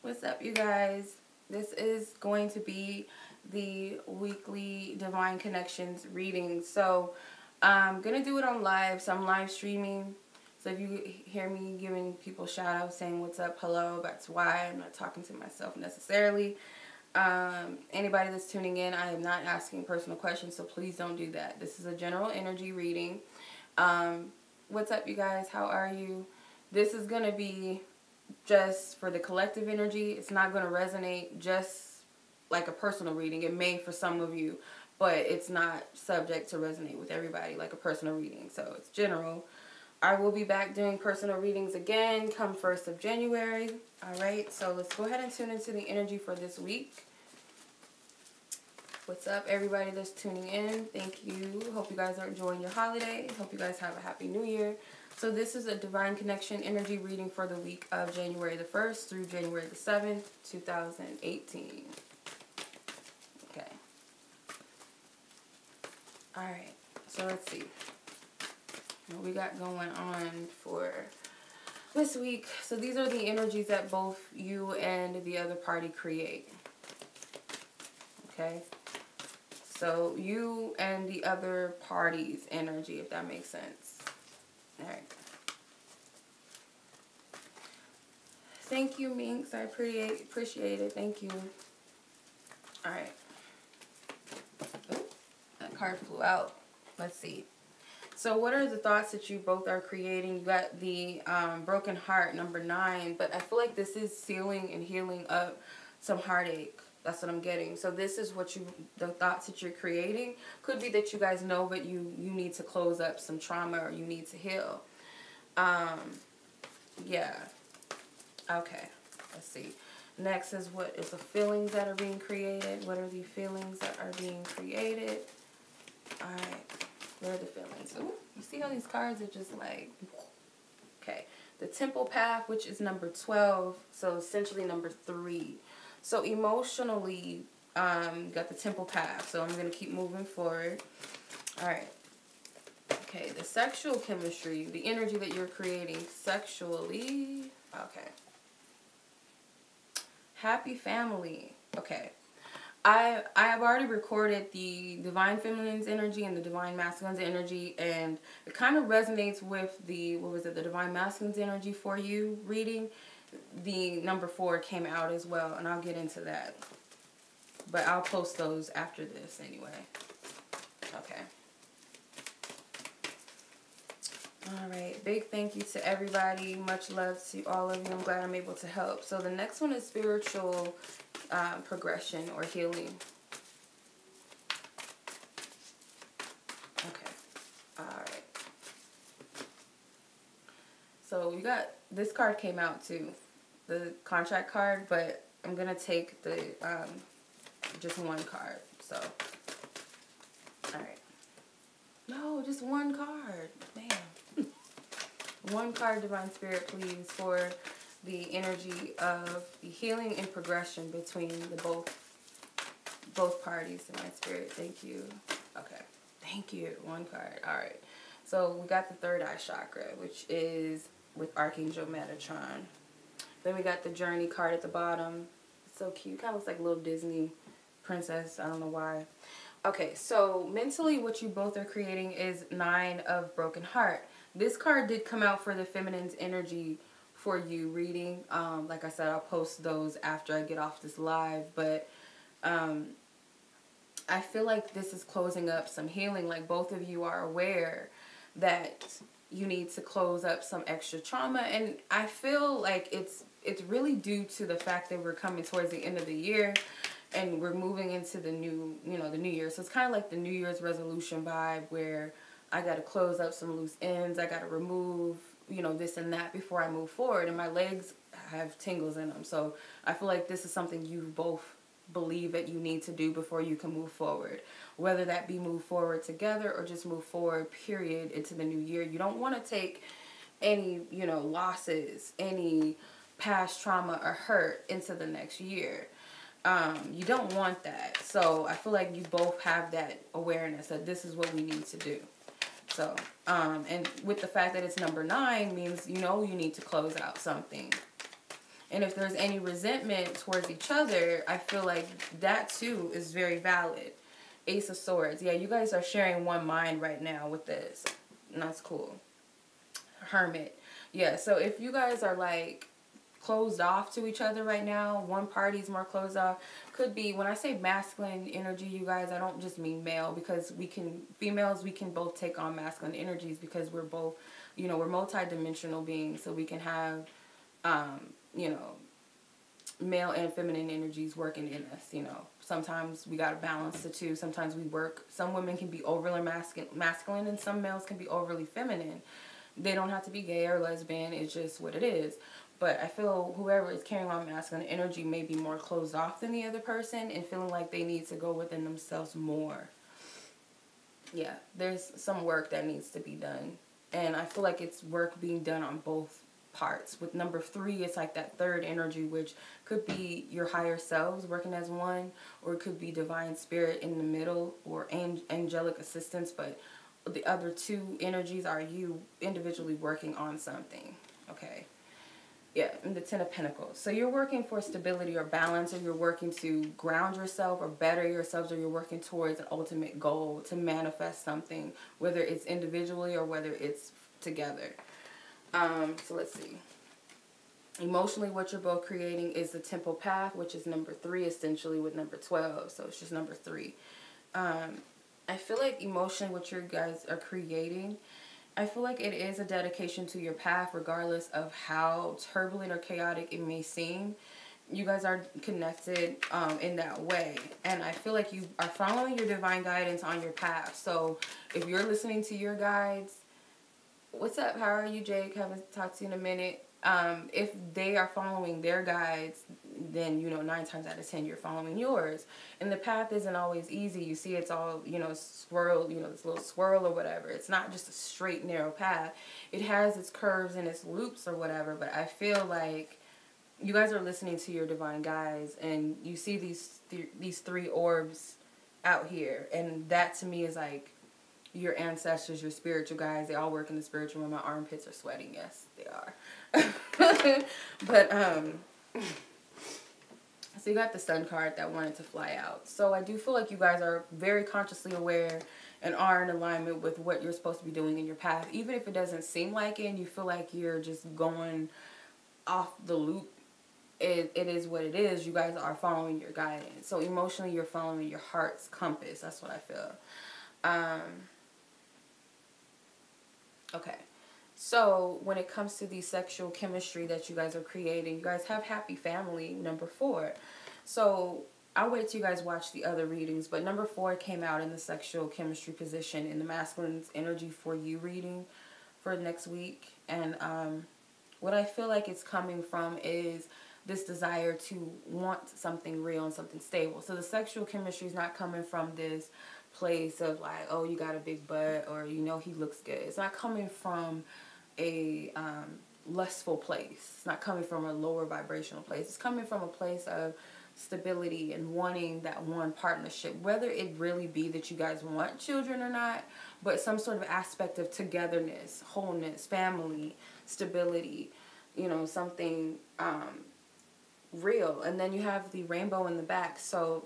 What's up, you guys? This is going to be the weekly Divine Connections reading. So I'm going to do it on live. So I'm live streaming. So if you hear me giving people shout outs saying what's up, hello, that's why. I'm not talking to myself necessarily. Anybody that's tuning in, I am not asking personal questions, so please don't do that. This is a general energy reading. What's up, you guys? How are you? This is going to be just for the collective energy. It's not going to resonate just like a personal reading. It may for some of you, but it's not subject to resonate with everybody like a personal reading. So it's general. I will be back doing personal readings again come 1st of January. All right, so let's go ahead and tune into the energy for this week. What's up, everybody that's tuning in? Thank you. Hope you guys are enjoying your holiday. Hope you guys have a happy new year. So this is a Divine Connection energy reading for the week of January the 1st through January the 7th, 2018. Okay. All right. So let's see what we got going on for this week. So these are the energies that both you and the other party create. Okay. So you and the other party's energy, if that makes sense. All right. Thank you, Minx. I appreciate it. Thank you. All right. Oh, that card flew out. Let's see. So what are the thoughts that you both are creating? You got the broken heart, number 9. But I feel like this is sealing and healing up some heartache. That's what I'm getting. So this is what the thoughts that you're creating. Could be that you guys know, but you need to close up some trauma or you need to heal. Yeah. Okay. Let's see. Next is what is the feelings that are being created. What are the feelings that are being created? All right. Where are the feelings? Ooh, you see how these cards are just like, okay. The Temple Path, which is number 12. So essentially number 3. So emotionally, you got the Temple Path. So I'm going to keep moving forward. All right. Okay, the sexual chemistry, the energy that you're creating sexually. Okay. Happy family. Okay. I have already recorded the Divine Feminine's energy and the Divine Masculine's energy, and it kind of resonates with the, the Divine Masculine's energy for you reading. The number 4 came out as well, and I'll get into that. But I'll post those after this anyway. Okay. All right. Big thank you to everybody. Much love to all of you. I'm glad I'm able to help. So the next one is spiritual progression or healing. Okay. All right. So you got, this card came out too. The contract card, but I'm going to take the just one card. So, all right. No, just one card. Man. One card, Divine Spirit, please, for the energy of the healing and progression between the both parties. Divine Spirit, thank you. Okay. Thank you. One card. All right. So we got the third eye chakra, which is with Archangel Metatron. Then we got the Journey card at the bottom. It's so cute. Kind of looks like a little Disney princess. I don't know why. Okay, so mentally what you both are creating is 9 of Broken Heart. This card did come out for the feminine's energy for you reading. Like I said, I'll post those after I get off this live. But I feel like this is closing up some healing. Like both of you are aware that you need to close up some extra trauma. And I feel like it's really due to the fact that we're coming towards the end of the year and we're moving into the new, the new year. So it's kind of like the New Year's resolution vibe where I got to close up some loose ends. I got to remove, this and that before I move forward. And my legs have tingles in them. So I feel like this is something you both believe that you need to do before you can move forward. Whether that be move forward together or just move forward, period, into the new year. You don't want to take any, losses, any past trauma or hurt into the next year. You don't want that. So I feel like you both have that awareness that this is what we need to do. So, and with the fact that it's number 9 means, you need to close out something. And if there's any resentment towards each other, I feel like that too is very valid. Ace of Swords. Yeah, you guys are sharing one mind right now with this. And that's cool. Hermit. Yeah, so if you guys are like closed off to each other right now, one party's more closed off. Could be, when I say masculine energy, you guys, I don't just mean male, because females, we can both take on masculine energies because we're both, you know, we're multi-dimensional beings, so we can have, you know, male and feminine energies working in us, you know. Sometimes we got to balance the two. Sometimes we work, some women can be overly masculine and some males can be overly feminine. They don't have to be gay or lesbian. It's just what it is. But I feel whoever is carrying on masculine energy may be more closed off than the other person and feeling like they need to go within themselves more. Yeah, there's some work that needs to be done. And I feel like it's work being done on both parts. With number 3, it's like that third energy, which could be your higher selves working as one, or it could be divine spirit in the middle, or angelic assistance. But the other 2 energies are you individually working on something. Okay. Yeah, and the 10 of Pentacles. So you're working for stability or balance, or you're working to ground yourself or better yourselves, or you're working towards an ultimate goal to manifest something, whether it's individually or whether it's together. So let's see. Emotionally, what you're both creating is the temple path, which is number 3, essentially, with number 12. So it's just number 3. I feel like emotionally, what you guys are creating, I feel like it is a dedication to your path, regardless of how turbulent or chaotic it may seem. You guys are connected in that way. And I feel like you are following your divine guidance on your path. So if you're listening to your guides, what's up? How are you, Jake? Haven't talked to you in a minute. If they are following their guides, then, you know, 9 times out of 10, you're following yours. And the path isn't always easy. You see, it's all, you know, swirl, you know, this little swirl or whatever. It's not just a straight, narrow path. It has its curves and its loops or whatever. But I feel like you guys are listening to your divine guides, and you see these 3 orbs out here. And that, to me, is like your ancestors, your spiritual guides. They all work in the spiritual realm. My armpits are sweating. Yes, they are. But, so you got the Sun card that wanted to fly out. So I do feel like you guys are very consciously aware and are in alignment with what you're supposed to be doing in your path. Even if it doesn't seem like it and you feel like you're just going off the loop, it is what it is. You guys are following your guidance. So emotionally, you're following your heart's compass. That's what I feel. Okay. So when it comes to the sexual chemistry that you guys are creating, you guys have happy family, number 4. So I'll wait till you guys watch the other readings, but number 4 came out in the sexual chemistry position in the masculine's energy for you reading for next week. And what I feel like it's coming from is this desire to want something real and something stable. So the sexual chemistry is not coming from this place of like, oh, you got a big butt, or, you know, he looks good. It's not coming from a lustful place. It's not coming from a lower vibrational place. It's coming from a place of stability and wanting that one partnership, whether it really be that you guys want children or not, but some sort of aspect of togetherness, wholeness, family, stability, you know, something real. And then you have the rainbow in the back. So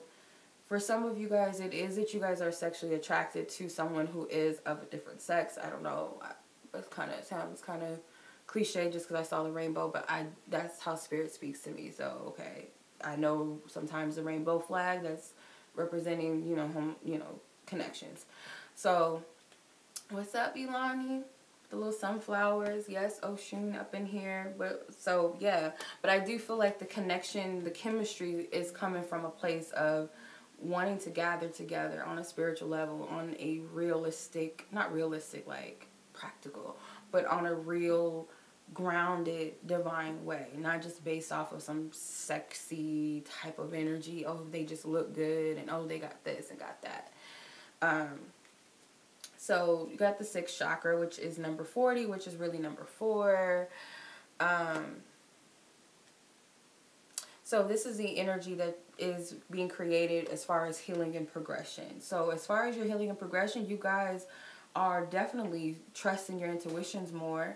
for some of you guys, it is that you guys are sexually attracted to someone who is of a different sex. I don't know. It sounds kind of cliche just because I saw the rainbow, but that's how spirit speaks to me. So, okay. I know sometimes the rainbow flag, that's representing, you know, connections. So, what's up, Ilani? The little sunflowers. Yes, Oshun up in here. But so, yeah. But I do feel like the connection, the chemistry is coming from a place of wanting to gather together on a spiritual level, on a realistic, not realistic, like practical, but on a real grounded divine way, not just based off of some sexy type of energy. Oh, they just look good, and oh, they got this and got that. So you got the 6th chakra, which is number 40, which is really number 4. So this is the energy that is being created as far as healing and progression. So as far as your healing and progression, you guys are definitely trusting your intuitions more.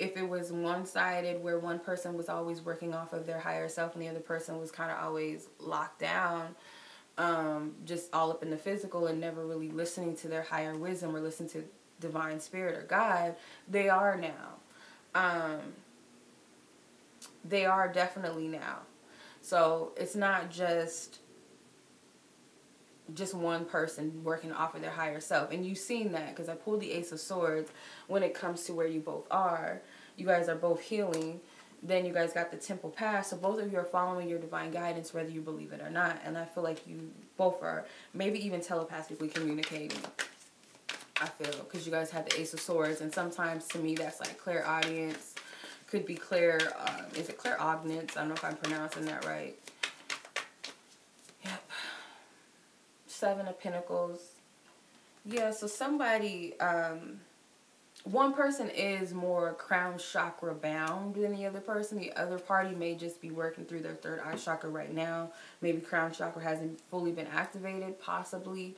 if it was one-sided where one person was always working off of their higher self and the other person was kind of always locked down, just all up in the physical and never really listening to their higher wisdom or listen to divine spirit or God, they are now. They are definitely now. So it's not just one person working off of their higher self. And you've seen that because I pulled the Ace of Swords when it comes to where you both are. You guys are both healing. Then you guys got the Temple Pass. So both of you are following your divine guidance whether you believe it or not. And I feel like you both are maybe even telepathically communicating. I feel because you guys had the Ace of Swords. And sometimes to me that's like clairaudience. Could be is it clairaudience? I don't know if I'm pronouncing that right. Yep. 7 of Pentacles. Yeah, so somebody, one person is more crown chakra bound than the other person. The other party may just be working through their third eye chakra right now. Maybe crown chakra hasn't fully been activated, possibly.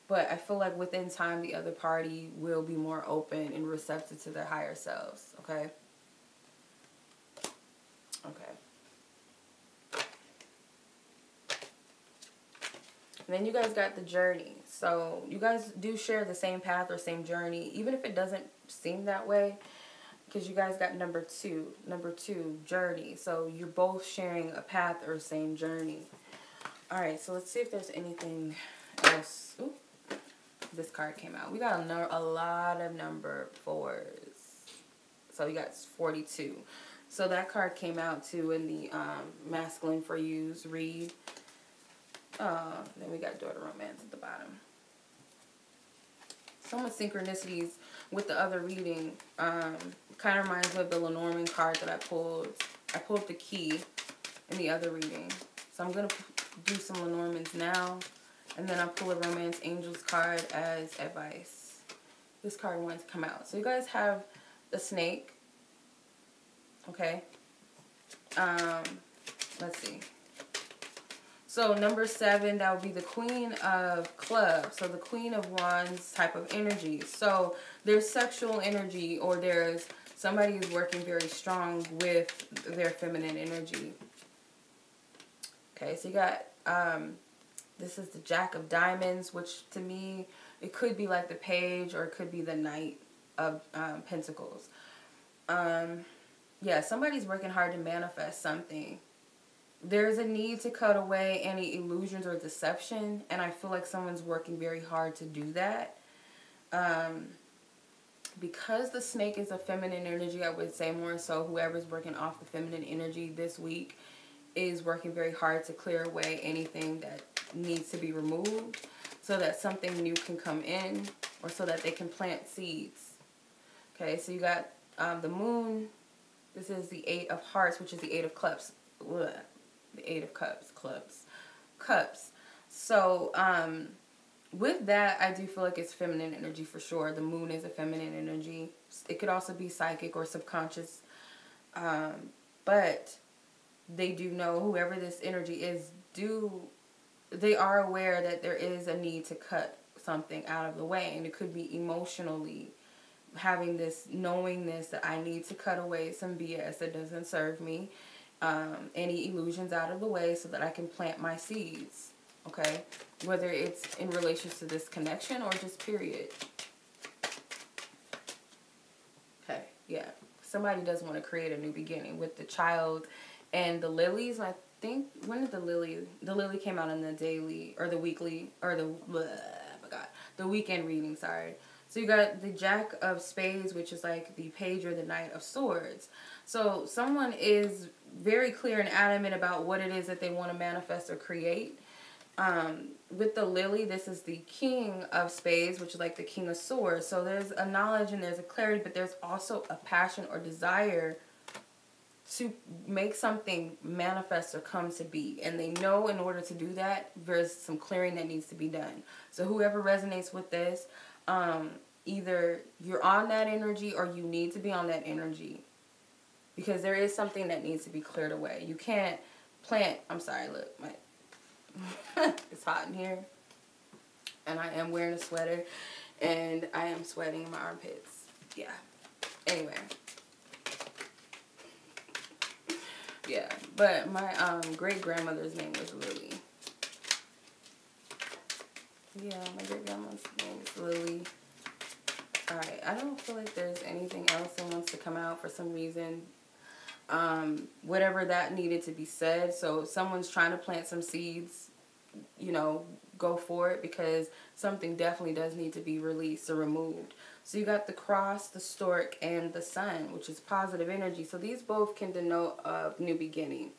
But I feel like within time, the other party will be more open and receptive to their higher selves, okay? Okay. And then you guys got the journey. So you guys do share the same path or same journey, even if it doesn't seem that way, because you guys got number two, journey. So you're both sharing a path or same journey. All right, so let's see if there's anything else. Ooh, this card came out. We got a lot of number 4s. So you got 42. So that card came out too in the masculine for yous read. Then we got daughter romance at the bottom. Some of synchronicities with the other reading kind of reminds me of the Lenormand card that I pulled. I pulled the key in the other reading. So I'm going to do some Lenormands now. And then I'll pull a Romance Angels card as advice. This card wanted to come out. So you guys have the snake. Okay. Let's see. So number 7, that would be the Queen of Clubs. So the Queen of Wands type of energy. So there's sexual energy, or there's somebody who's working very strong with their feminine energy. Okay, so you got, this is the Jack of Diamonds, which to me, it could be like the Page, or it could be the Knight of Pentacles. Yeah, somebody's working hard to manifest something. There's a need to cut away any illusions or deception, and I feel like someone's working very hard to do that. Because the snake is a feminine energy, I would say more so whoever's working off the feminine energy this week is working very hard to clear away anything that needs to be removed so that something new can come in, or so that they can plant seeds. Okay, so you got the Moon. This is the 8 of Hearts, which is the 8 of Cups. Ugh. The 8 of Cups. So, with that, I do feel like it's feminine energy for sure. The Moon is a feminine energy. It could also be psychic or subconscious. But they do know, whoever this energy is, they are aware that there is a need to cut something out of the way. And it could be emotionally having this knowingness that I need to cut away some BS that doesn't serve me. Any illusions out of the way so that I can plant my seeds. Okay? Whether it's in relation to this connection or just period. Okay, yeah. Somebody does want to create a new beginning with the Child and the Lilies. I think, when did the Lily came out in the daily, or the weekly, or the weekend reading, sorry. So you got the Jack of Spades, which is like the Page or the Knight of Swords. So someone is very clear and adamant about what it is that they want to manifest or create. With the Lily, this is the King of Spades, which is like the King of Swords. So there's a knowledge and there's a clarity, but there's also a passion or desire to make something manifest or come to be. And they know in order to do that, there's some clearing that needs to be done. So whoever resonates with this, either you're on that energy or you need to be on that energy. Because there is something that needs to be cleared away. You can't plant, I'm sorry, look, it's hot in here. And I am wearing a sweater. And I am sweating in my armpits. Yeah. Anyway. Yeah, but my great-grandmother's name was Lily. Yeah, my great-grandma's name is Lily. Alright, I don't feel like there's anything else that wants to come out for some reason. Whatever that needed to be said. So if someone's trying to plant some seeds, you know, go for it, because something definitely does need to be released or removed. So you got the cross, the stork, and the sun, which is positive energy. So these both can denote a new beginning.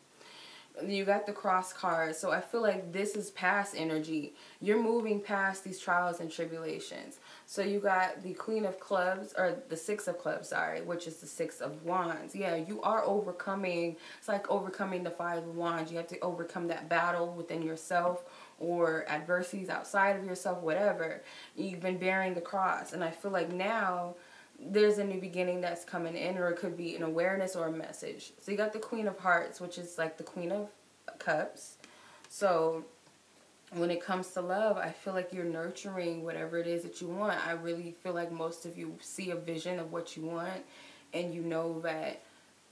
You got the cross card. So I feel like this is past energy. You're moving past these trials and tribulations. So you got the Queen of Clubs, or the Six of Clubs, sorry, which is the Six of Wands. Yeah, you are overcoming. It's like overcoming the Five of Wands. You have to overcome that battle within yourself or adversities outside of yourself, whatever. You've been bearing the cross. And I feel like now there's a new beginning that's coming in, or it could be an awareness or a message. So you got the Queen of Hearts, which is like the Queen of Cups. So when it comes to love, I feel like you're nurturing whatever it is that you want. I really feel like most of you see a vision of what you want, and you know that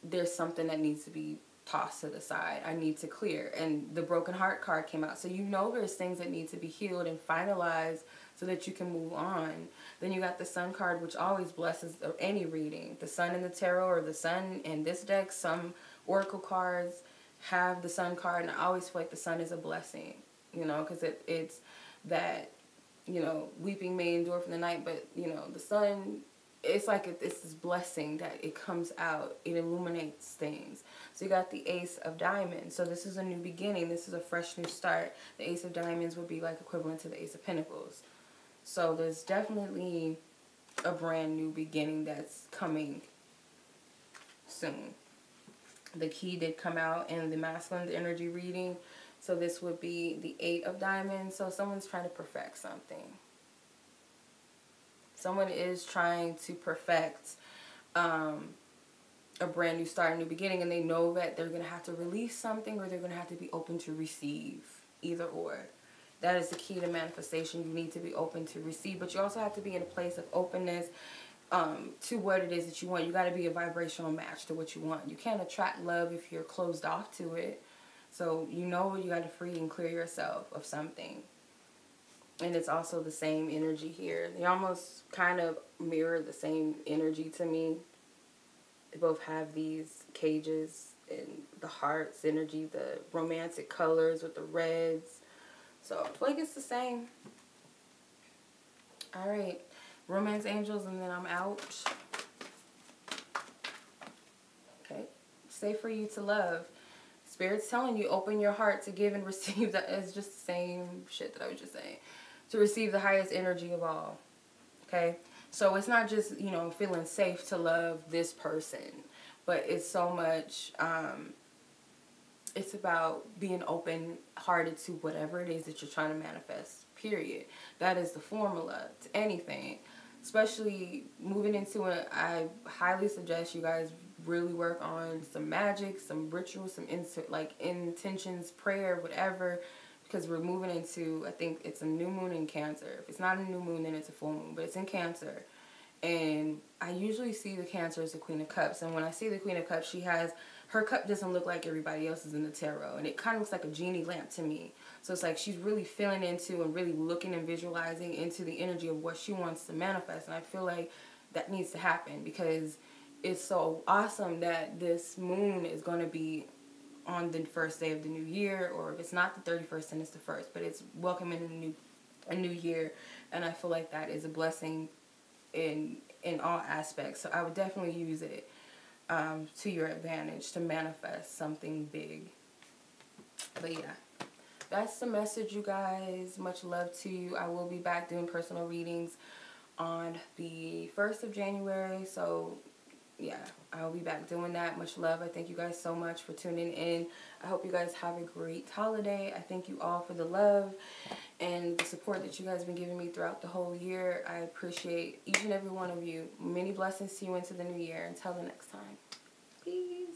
there's something that needs to be tossed to the side. I need to clear. And the Broken Heart card came out. So you know there's things that need to be healed and finalized so that you can move on. Then you got the Sun card, which always blesses any reading. The Sun in the tarot, or the Sun in this deck. Some oracle cards have the Sun card, and I always feel like the Sun is a blessing, you know, because it's that, you know, weeping may endure for the night, but, you know, the Sun, it's like it's this blessing that it comes out. It illuminates things. So you got the Ace of Diamonds. So this is a new beginning. This is a fresh new start. The Ace of Diamonds would be like equivalent to the Ace of Pentacles. So there's definitely a brand new beginning that's coming soon. The key did come out in the masculine energy reading. So this would be the Eight of Diamonds. So someone's trying to perfect something. Someone is trying to perfect a brand new start, a new beginning, and they know that they're going to have to release something, or they're going to have to be open to receive. Either or. That is the key to manifestation. You need to be open to receive, but you also have to be in a place of openness to what it is that you want. You got to be a vibrational match to what you want. You can't attract love if you're closed off to it. So you know you got to free and clear yourself of something. And it's also the same energy here. They almost kind of mirror the same energy to me. They both have these cages and the hearts energy, the romantic colors with the reds. So I feel like it's the same. Alright. Romance angels, and then I'm out. Okay. Safe for you to love. Spirit's telling you, open your heart to give and receive. That is just the same shit that I was just saying. To receive the highest energy of all. Okay. So it's not just, you know, feeling safe to love this person. But it's so much, it's about being open-hearted to whatever it is that you're trying to manifest, period. That is the formula to anything. Especially moving into it, I highly suggest you guys really work on some magic, some rituals, some intentions, prayer, whatever. Because we're moving into, I think it's a new moon in Cancer. If it's not a new moon, then it's a full moon. But it's in Cancer. And I usually see the Cancer as the Queen of Cups. And when I see the Queen of Cups, she has, her cup doesn't look like everybody else's in the tarot. And it kind of looks like a genie lamp to me. So it's like she's really feeling into and really looking and visualizing into the energy of what she wants to manifest. And I feel like that needs to happen, because it's so awesome that this moon is going to be on the first day of the new year. Or if it's not the 31st, then it's the 1st. But it's welcoming a new year. And I feel like that is a blessing in all aspects. So I would definitely use it to your advantage to manifest something big. But yeah, that's the message, you guys. Much love to you. I will be back doing personal readings on the 1st of January. So yeah, I'll be back doing that. Much love. I thank you guys so much for tuning in. I hope you guys have a great holiday. I thank you all for the love and the support that you guys have been giving me throughout the whole year. I appreciate each and every one of you. Many blessings to you into the new year. Until the next time. Peace.